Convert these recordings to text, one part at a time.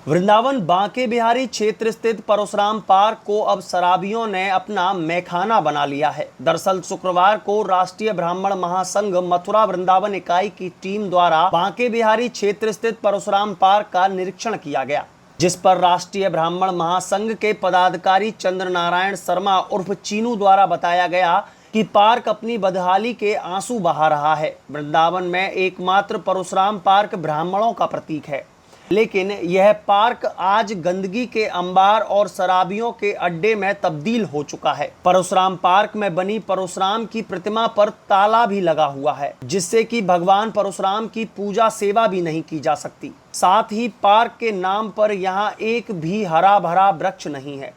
वृंदावन बांके बिहारी क्षेत्र स्थित परशुराम पार्क को अब शराबियों ने अपना मैखाना बना लिया है। दरअसल शुक्रवार को राष्ट्रीय ब्राह्मण महासंघ मथुरा वृंदावन इकाई की टीम द्वारा बांके बिहारी क्षेत्र स्थित परशुराम पार्क का निरीक्षण किया गया, जिस पर राष्ट्रीय ब्राह्मण महासंघ के पदाधिकारी चंद्र नारायण शर्मा उर्फ चीनू द्वारा बताया गया कि पार्क अपनी बदहाली के आंसू बहा रहा है। वृंदावन में एकमात्र परशुराम पार्क ब्राह्मणों का प्रतीक है, लेकिन यह पार्क आज गंदगी के अंबार और शराबियों के अड्डे में तब्दील हो चुका है। परशुराम पार्क में बनी परशुराम की प्रतिमा पर ताला भी लगा हुआ है, जिससे कि भगवान परशुराम की पूजा सेवा भी नहीं की जा सकती। साथ ही पार्क के नाम पर यहाँ एक भी हरा भरा वृक्ष नहीं है।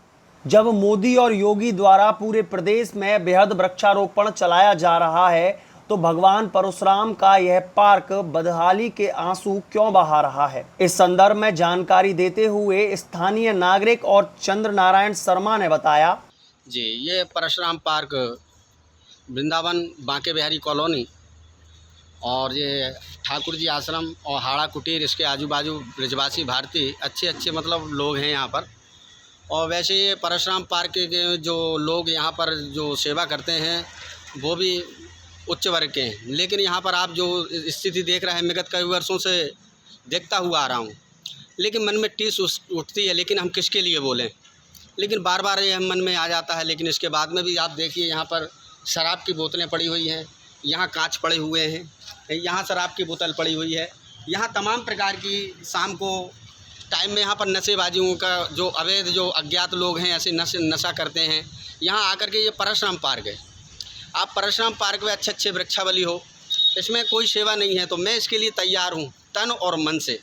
जब मोदी और योगी द्वारा पूरे प्रदेश में बेहद वृक्षारोपण चलाया जा रहा है, तो भगवान परशुराम का यह पार्क बदहाली के आंसू क्यों बहा रहा है? इस संदर्भ में जानकारी देते हुए स्थानीय नागरिक और चंद्र नारायण शर्मा ने बताया, जी, ये परशुराम पार्क वृंदावन बांके बिहारी कॉलोनी और ये ठाकुर जी आश्रम और हाड़ा कुटीर, इसके आजू बाजू ब्रजवासी भारतीय अच्छे मतलब लोग हैं यहाँ पर। और वैसे ये परशुराम पार्क के जो लोग यहाँ पर जो सेवा करते हैं वो भी उच्च वर्ग के हैं, लेकिन यहाँ पर आप जो स्थिति देख रहे हैं, मैं गत कई वर्षों से देखता हुआ आ रहा हूँ, लेकिन मन में टीस उठती है, लेकिन हम किसके लिए बोलें। लेकिन बार बार ये मन में आ जाता है। लेकिन इसके बाद में भी आप देखिए, यहाँ पर शराब की बोतलें पड़ी हुई हैं, यहाँ कांच पड़े हुए हैं, यहाँ शराब की बोतल पड़ी हुई है, यहाँ तमाम प्रकार की शाम को टाइम में यहाँ पर नशेबाजियों का जो अवैध जो अज्ञात लोग हैं ऐसे नशा करते हैं। यहाँ आकर के ये परशुराम पार्क है, आप परशुराम पार्क में अच्छे वृक्षावली हो, इसमें कोई सेवा नहीं है, तो मैं इसके लिए तैयार हूँ तन और मन से।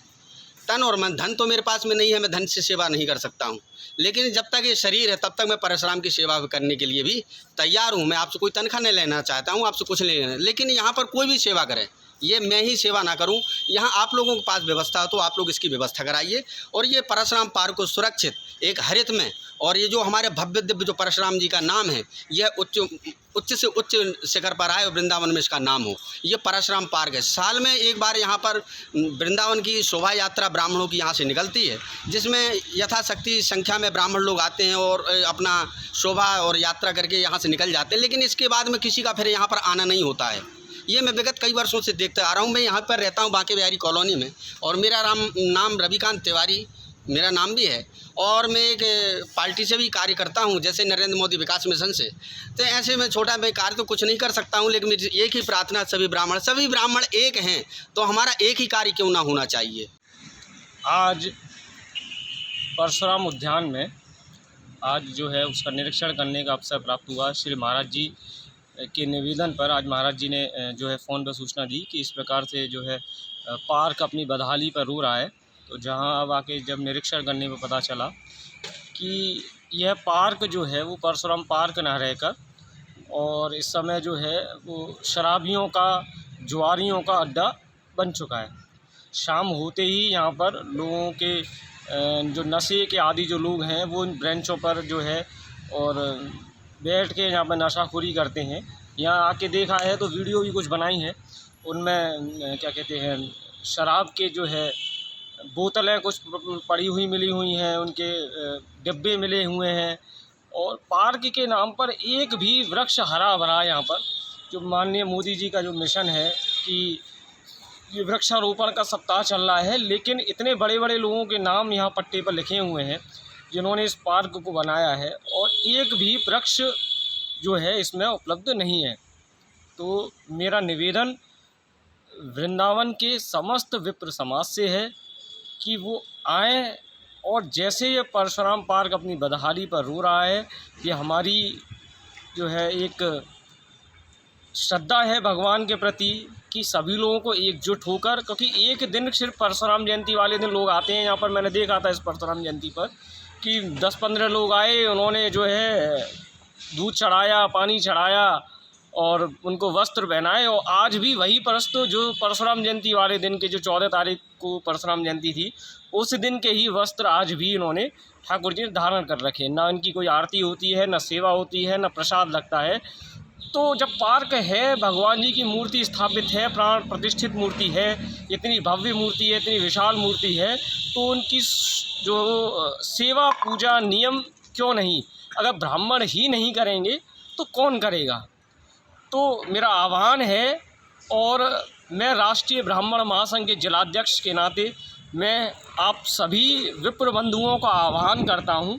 तन और मन, धन तो मेरे पास में नहीं है, मैं धन से सेवा नहीं कर सकता हूँ, लेकिन जब तक ये शरीर है तब तक मैं परशुराम की सेवा करने के लिए भी तैयार हूँ। मैं आपसे कोई तनख्वाह नहीं लेना चाहता हूँ, आपसे कुछ नहीं लेना, लेकिन यहाँ पर कोई भी सेवा करे, ये मैं ही सेवा ना करूं। यहाँ आप लोगों के पास व्यवस्था हो तो आप लोग इसकी व्यवस्था कराइए, और ये परशुराम पार्क को सुरक्षित एक हरित में, और ये जो हमारे भव्य दिव्य जो परशुराम जी का नाम है, यह उच्च से उच्च शिखर पर आए और वृंदावन में इसका नाम हो। ये परशुराम पार्क है। साल में एक बार यहाँ पर वृंदावन की शोभा यात्रा ब्राह्मणों की यहाँ से निकलती है, जिसमें यथाशक्ति संख्या में ब्राह्मण लोग आते हैं और अपना शोभा और यात्रा करके यहाँ से निकल जाते हैं, लेकिन इसके बाद में किसी का फिर यहाँ पर आना नहीं होता है। ये मैं विगत कई वर्षों से देखते आ रहा हूँ। मैं यहाँ पर रहता हूँ बांके बिहारी कॉलोनी में, और मेरा नाम रविकांत तिवारी मेरा नाम भी है, और मैं एक पार्टी से भी कार्य करता हूँ, जैसे नरेंद्र मोदी विकास मिशन से। तो ऐसे में छोटा मैं कार्य तो कुछ नहीं कर सकता हूँ, लेकिन मेरी एक ही प्रार्थना, सभी ब्राह्मण एक हैं, तो हमारा एक ही कार्य क्यों ना होना चाहिए। आज परशुराम उद्यान में आज जो है उसका निरीक्षण करने का अवसर प्राप्त हुआ। श्री महाराज जी के निवेदन पर आज महाराज जी ने जो है फ़ोन पर सूचना दी कि इस प्रकार से जो है पार्क अपनी बदहाली पर रो रहा है। तो जहां अब आके जब निरीक्षण करने में पता चला कि यह पार्क जो है वो परशुराम पार्क न रहकर और इस समय जो है वो शराबियों का, जुआरियों का अड्डा बन चुका है। शाम होते ही यहाँ पर लोगों के जो नशे के आदि जो लोग हैं वो इन ब्रेंचों पर जो है और बैठ के यहाँ पर नशाखोरी करते हैं। यहाँ आके देखा है तो वीडियो भी कुछ बनाई है, उनमें क्या कहते हैं, शराब के जो है बोतलें कुछ पड़ी हुई मिली हुई हैं, उनके डिब्बे मिले हुए हैं, और पार्क के नाम पर एक भी वृक्ष हरा भरा यहाँ पर, जो माननीय मोदी जी का जो मिशन है कि ये वृक्षारोपण का सप्ताह चल रहा है, लेकिन इतने बड़े बड़े लोगों के नाम यहाँ पट्टे पर लिखे हुए हैं जिन्होंने इस पार्क को बनाया है, और एक भी वृक्ष जो है इसमें उपलब्ध नहीं है। तो मेरा निवेदन वृंदावन के समस्त विप्र समाज से है कि वो आएँ, और जैसे ये परशुराम पार्क अपनी बदहाली पर रो रहा है, ये हमारी जो है एक श्रद्धा है भगवान के प्रति कि सभी लोगों को एकजुट होकर, क्योंकि एक दिन सिर्फ परशुराम जयंती वाले दिन लोग आते हैं यहाँ पर। मैंने देखा था इस परशुराम जयंती पर कि 10-15 लोग आए, उन्होंने जो है दूध चढ़ाया, पानी चढ़ाया और उनको वस्त्र पहनाए, और आज भी वही परस्त जो परशुराम जयंती वाले दिन के, जो 14 तारीख को परशुराम जयंती थी, उस दिन के ही वस्त्र आज भी इन्होंने ठाकुर जी धारण कर रखे। ना इनकी कोई आरती होती है, ना सेवा होती है, ना प्रसाद लगता है। तो जब पार्क है, भगवान जी की मूर्ति स्थापित है, प्राण प्रतिष्ठित मूर्ति है, इतनी भव्य मूर्ति है, इतनी विशाल मूर्ति है, तो उनकी जो सेवा पूजा नियम क्यों नहीं? अगर ब्राह्मण ही नहीं करेंगे तो कौन करेगा? तो मेरा आह्वान है, और मैं राष्ट्रीय ब्राह्मण महासंघ के जिलाध्यक्ष के नाते मैं आप सभी विप्र बंधुओं का आह्वान करता हूं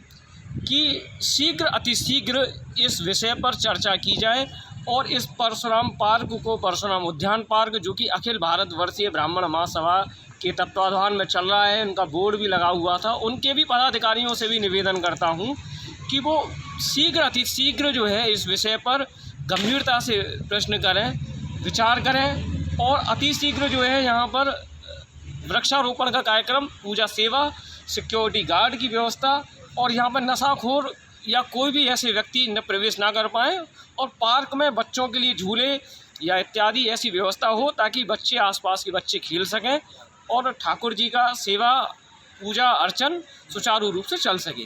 कि शीघ्र अतिशीघ्र इस विषय पर चर्चा की जाए और इस परशुराम पार्क को, परशुराम उद्यान पार्क जो कि अखिल भारतवर्षीय ब्राह्मण महासभा के तत्वाधान में चल रहा है, उनका बोर्ड भी लगा हुआ था, उनके भी पदाधिकारियों से भी निवेदन करता हूं कि वो शीघ्र अतिशीघ्र जो है इस विषय पर गंभीरता से प्रश्न करें, विचार करें और अतिशीघ्र जो है यहाँ पर वृक्षारोपण का कार्यक्रम, पूजा सेवा, सिक्योरिटी गार्ड की व्यवस्था और यहाँ पर नशाखोर या कोई भी ऐसे व्यक्ति न प्रवेश ना कर पाएँ और पार्क में बच्चों के लिए झूले या इत्यादि ऐसी व्यवस्था हो ताकि बच्चे, आसपास के बच्चे खेल सकें और ठाकुर जी का सेवा पूजा अर्चन सुचारू रूप से चल सके।